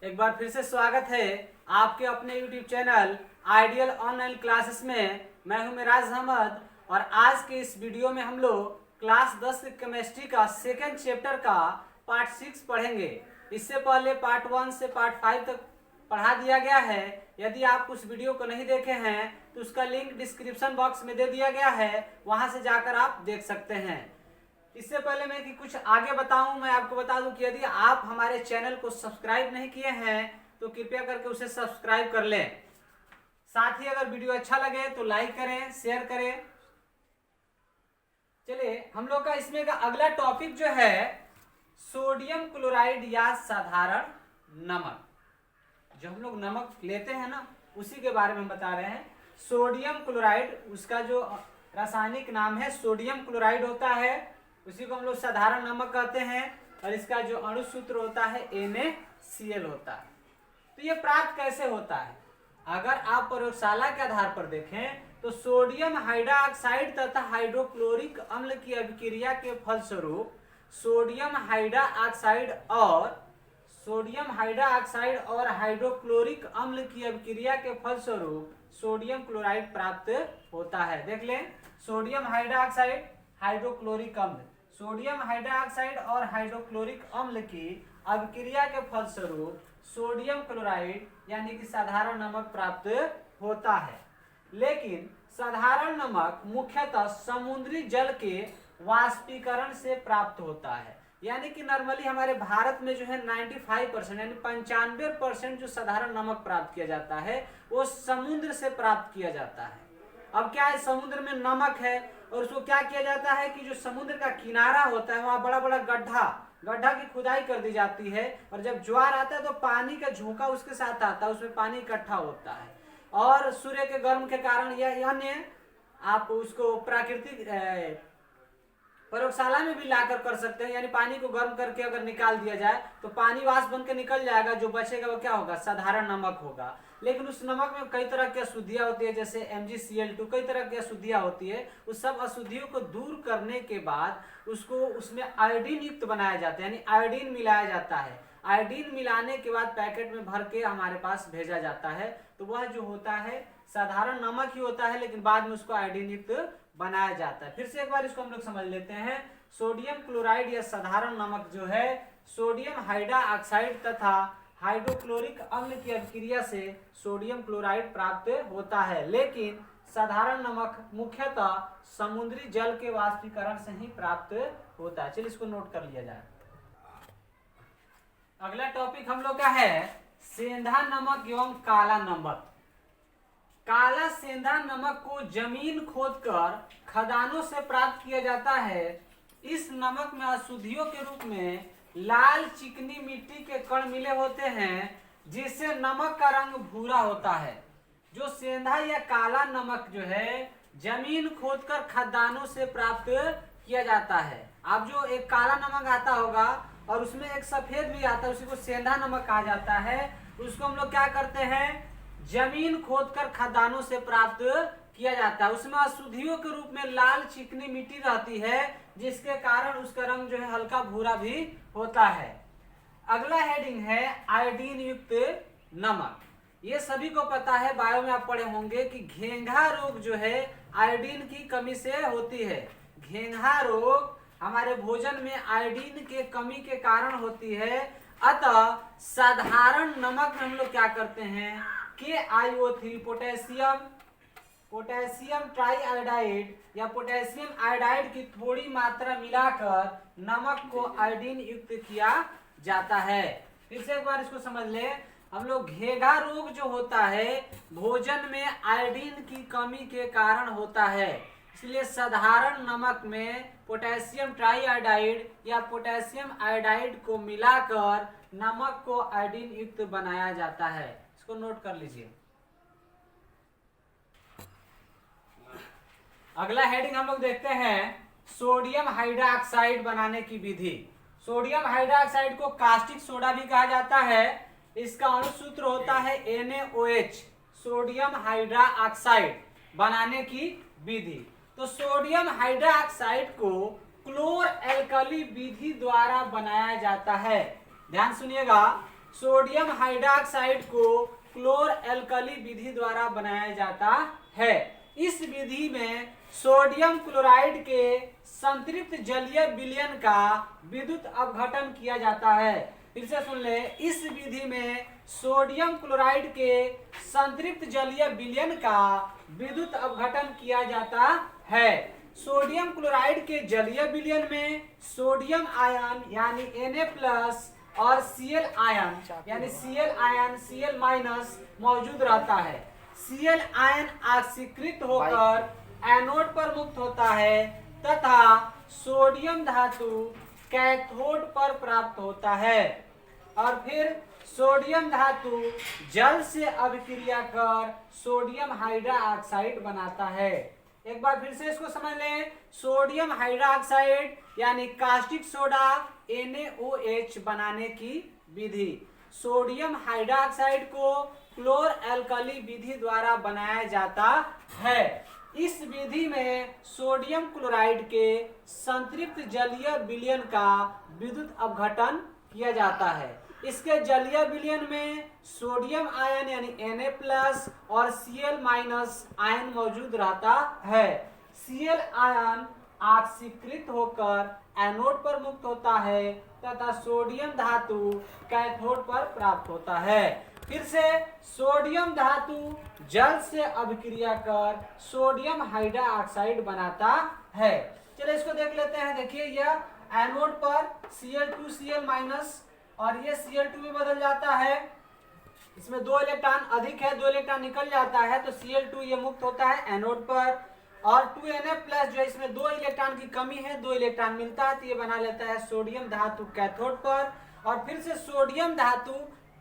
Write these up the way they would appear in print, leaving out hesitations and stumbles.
एक बार फिर से स्वागत है आपके अपने YouTube channel ideal online classes में। मैं हूं मिराज अहमद और आज के इस वीडियो में हम लोग क्लास 10 की केमिस्ट्री का सेकेंड चैप्टर का पार्ट 6 पढ़ेंगे। इससे पहले पार्ट 1 से पार्ट 5 तक पढ़ा दिया गया है। यदि आप उस वीडियो को नहीं देखे हैं तो उसका लिंक डिस्क्रिप्शन बॉक्स में दे दिया गया है, वहां से जाकर आप देख सकते हैं। इससे पहले मैं कि कुछ आगे बताऊं, मैं आपको बता दूं कि यदि आप हमारे चैनल को सब्सक्राइब नहीं किए हैं तो कृपया करके उसे सब्सक्राइब कर लें। साथ ही अगर वीडियो अच्छा लगे तो लाइक करें, शेयर करें। चलिए हम लोग का इसमें का अगला टॉपिक जो है सोडियम क्लोराइड या साधारण नमक। जो हम लोग नमक लेते हैं ना, उसी के बारे में बता रहे हैं। सोडियम क्लोराइड, उसका जो रासायनिक नाम है सोडियम क्लोराइड होता है, उसी को हम लोग साधारण नमक कहते हैं। और इसका जो अणु सूत्र होता है NaCl होता है। तो ये प्राप्त कैसे होता है? अगर आप प्रयोगशाला के आधार पर देखें तो सोडियम हाइड्रोक्साइड तथा हाइड्रोक्लोरिक अम्ल की अभिक्रिया के फलस्वरूप सोडियम हाइड्रोक्साइड और हाइड्रोक्लोरिक अम्ल की अभिक्रिया के फलस्वरूप सोडियम क्लोराइड प्राप्त होता है। देख लें, सोडियम हाइड्रोक्साइड, हाइड्रोक्लोरिक अम्ल, सोडियम हाइड्रोक्साइड और हाइड्रोक्लोरिक अम्ल की अभिक्रिया के फलस्वरूप सोडियम क्लोराइड यानी कि साधारण नमक प्राप्त होता है। लेकिन साधारण नमक मुख्यतः समुद्री जल के वाष्पीकरण से प्राप्त होता है। यानी कि नॉर्मली हमारे भारत में जो है 95% यानी 95% जो साधारण नमक प्राप्त किया जाता है वो समुद्र से प्राप्त किया जाता है। अब क्या है, समुद्र में नमक है और उसको क्या किया जाता है कि जो समुद्र का किनारा होता है वहां बड़ा बड़ा गड्ढा की खुदाई कर दी जाती है। और जब ज्वार आता है तो पानी का झोंका उसके साथ आता है, उसमें पानी इकट्ठा होता है। और सूर्य के गर्म के कारण यह अन्य आप उसको प्राकृतिक प्रयोगशाला में भी लाकर कर सकते हैं। यानी पानी को गर्म करके अगर निकाल दिया जाए तो पानी वाष्प बन के निकल जाएगा, जो बचेगा वो क्या होगा, साधारण नमक होगा। लेकिन उस नमक में कई तरह की अशुद्धियां होती है, जैसे MgCl2, कई तरह की अशुद्धियां होती है। उस सब अशुद्धियों को दूर करने के बाद उसको उसमें आयोडीन युक्त बनाया जाता है, यानी आयोडीन मिलाया जाता है। आयोडीन मिलाने के बाद पैकेट में भर के हमारे पास भेजा जाता है। तो वह जो होता है साधारण नमक ही होता है, लेकिन बाद में उसको आयोडीन युक्त बनाया जाता है। फिर से एक बार इसको हम लोग समझ लेते हैं। सोडियम क्लोराइड या साधारण नमक जो है सोडियम हाइड्रोक्साइड तथा हाइड्रोक्लोरिक अम्ल की अभिक्रिया से सोडियम क्लोराइड प्राप्त होता है। लेकिन साधारण नमक मुख्यतः समुद्री जल के वाष्पीकरण से ही प्राप्त होता है। चलिए इसको नोट कर लिया जाए। अगला टॉपिक हम लोग का है सेंधा नमक एवं काला नमक। काला सेंधा नमक को जमीन खोदकर खदानों से प्राप्त किया जाता है। इस नमक में अशुद्धियों के रूप में लाल चिकनी मिट्टी के कण मिले होते हैं, जिससे नमक का रंग भूरा होता है। जो सेंधा या काला नमक जो है जमीन खोदकर खदानों से प्राप्त किया जाता है। अब जो एक काला नमक आता होगा और उसमें एक सफेद भी आता है, उसी को सेंधा नमक कहा जाता है। उसको हम लोग क्या करते हैं, जमीन खोदकर खदानों से प्राप्त किया जाता है। उसमें अशुद्धियों के रूप में लाल चिकनी मिट्टी रहती है, जिसके कारण उसका रंग जो है हल्का भूरा भी होता है। अगला हेडिंग है आयोडीन युक्त नमक। ये सभी को पता है, बायो में आप पढ़े होंगे कि घेंघा रोग जो है आयोडीन की कमी से होती है। घेंघा रोग हमारे भोजन में आयोडीन के कमी के कारण होती है। अतः साधारण नमक में हम लोग क्या करते हैं, KiO3 पोटेशियम ट्राईआयोडाइड या पोटेशियम आयोडाइड की थोड़ी मात्रा मिलाकर नमक को आयोडीन युक्त किया जाता है। फिर से एक बार इसको समझ ले। हम लोग घेंघा रोग जो होता है भोजन में आयोडीन की कमी के कारण होता है, इसलिए साधारण नमक में पोटेशियम ट्राईआयोडाइड या पोटेशियम आयोडाइड को मिलाकर नमक को आयोडीन युक्त बनाया जाता है। इसको नोट कर लीजिए। अगला हेडिंग हम लोग देखते हैं सोडियम हाइड्रोक्साइड बनाने की विधि। सोडियम हाइड्रोक्साइड को कास्टिक सोडा भी कहा जाता है। इसका अणु सूत्र होता है NaOH, सोडियम हाइड्रोक्साइड बनाने की विधि। तो सोडियम हाइड्रोक्साइड को क्लोर एल्कली विधि द्वारा बनाया जाता है। ध्यान सुनिएगा, सोडियम हाइड्रोक्साइड को क्लोर एल्कली विधि द्वारा बनाया जाता है। इस विधि में सोडियम क्लोराइड के संतृप्त जलीय विलयन का विद्युत अपघटन किया जाता है। फिर से सुन ले, इस विधि में सोडियम क्लोराइड के संतृप्त जलीय विलयन का विद्युत अपघटन किया जाता है। सोडियम क्लोराइड के जलीय विलयन में सोडियम आयन यानी Na+ और Cl आयन यानी Cl आयन Cl- मौजूद रहता है। Cl आयन ऑक्सीकृत होकर एनोड पर मुक्त होता है तथा सोडियम धातु कैथोड पर प्राप्त होता है। और फिर सोडियम धातु जल से अभिक्रिया कर सोडियम हाइड्रोक्साइड बनाता है। एक बार फिर से इसको समझ लें। सोडियम हाइड्रोक्साइड यानी कास्टिक सोडा NaOH बनाने की विधि। सोडियम हाइड्रोक्साइड को क्लोर एल्कली विधि द्वारा बनाया जाता है। इस विधि में सोडियम क्लोराइड के संतृप्त जलीय विलयन का विद्युत अपघटन किया जाता है। इसके जलीय विलयन में सोडियम आयन यानी Na+ और Cl- आयन मौजूद रहता है। Cl आयन ऑक्सीकृत होकर एनोड पर मुक्त होता है तथा सोडियम धातु कैथोड पर प्राप्त होता है। फिर से सोडियम धातु जल से अभिक्रिया कर सोडियम हाइड्रोक्साइड बनाता है। चलिए इसको देख लेते हैं। देखिए यह एनोड पर Cl2Cl- और ये Cl2 में बदल जाता है। इसमें 2 इलेक्ट्रॉन अधिक है, 2 इलेक्ट्रॉन निकल जाता है तो Cl2 ये मुक्त होता है एनोड पर। और 2Na+ जो है इसमें 2 इलेक्ट्रॉन की कमी है, 2 इलेक्ट्रॉन मिलता है तो ये बना लेता है सोडियम धातु कैथोड पर। और फिर से सोडियम धातु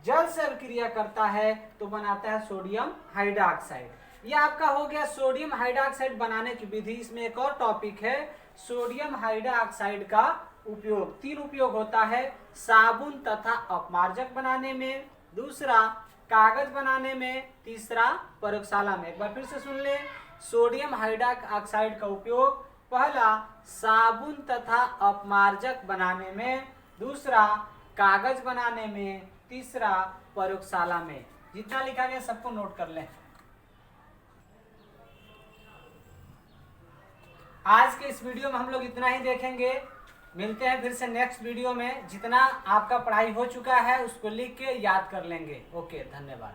जल से अभिक्रिया करता है तो बनाता है सोडियम हाइड्रोक्साइड। ये आपका हो गया सोडियम हाइड्रोक्साइड बनाने की विधि। इसमें एक और टॉपिक है सोडियम हाइड्रोक्साइड का उपयोग। 3 उपयोग होता है, साबुन तथा अपमार्जक बनाने में, दूसरा कागज बनाने में, तीसरा प्रयोगशाला में। एक बार फिर से सुन ले। सोडियम हाइड्रोक्साइड का उपयोग पहला साबुन तथा अपमार्जक बनाने में, दूसरा कागज बनाने में, तीसरा प्रयोगशाला में। जितना लिखा गया सबको नोट कर लें। आज के इस वीडियो में हम लोग इतना ही देखेंगे। मिलते हैं फिर से नेक्स्ट वीडियो में। जितना आपका पढ़ाई हो चुका है उसको लिख के याद कर लेंगे। ओके, धन्यवाद।